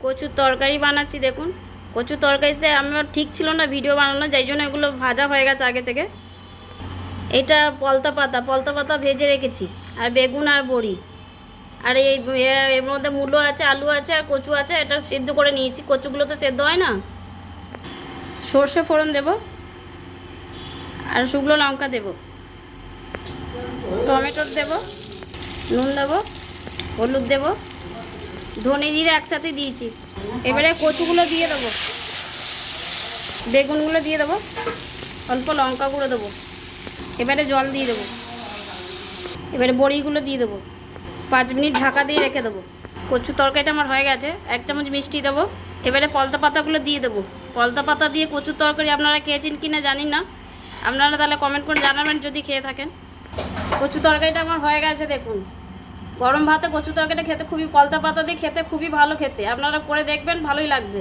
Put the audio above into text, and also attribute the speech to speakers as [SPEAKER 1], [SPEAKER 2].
[SPEAKER 1] কচুর তরকারি বানাচ্ছি দেখুন। কচুর তরকারিতে আমার ঠিক ছিল না ভিডিও বানানো, যাই জন্য এগুলো ভাজা হয়ে গেছে আগে থেকে। এটা পলতা পাতা ভেজে রেখেছি, আর বেগুন আর বড়ি, আর এর মধ্যে মূলো আছে, আলু আছে, আর কচু আছে। এটা সেদ্ধ করে নিয়েছি, কচুগুলো তো সেদ্ধ হয় না। সর্ষে ফোড়ন দেব, আর শুকনো লঙ্কা দেব, টমেটো দেব, নুন দেব, হলুদ দেব, ধনে জিরে একসাথে দিয়েছি। এবারে কচুগুলো দিয়ে দেবো, বেগুনগুলো দিয়ে দেবো, অল্প লঙ্কা গুঁড়ো দেবো। এবারে জল দিয়ে দেবো, এবারে বড়িগুলো দিয়ে দেবো। 5 মিনিট ঢাকা দিয়ে রেখে দেবো। কচু তরকারিটা আমার হয়ে গেছে। 1 চামচ মিষ্টি দেবো। এবারে পলতা পাতাগুলো দিয়ে দেবো। পলতা পাতা দিয়ে কচুর তরকারি আপনারা খেয়েছেন কি না জানি না, আপনারা তাহলে কমেন্ট করে জানাবেন যদি খেয়ে থাকেন। কচু তরকারিটা আমার হয়ে গেছে দেখুন। গরম ভাতে কচু তরকারিটা খেতে খুবই, পলতা পাতা দিয়ে খেতে খুবই ভালো খেতে। আপনারা করে দেখবেন, ভালোই লাগবে।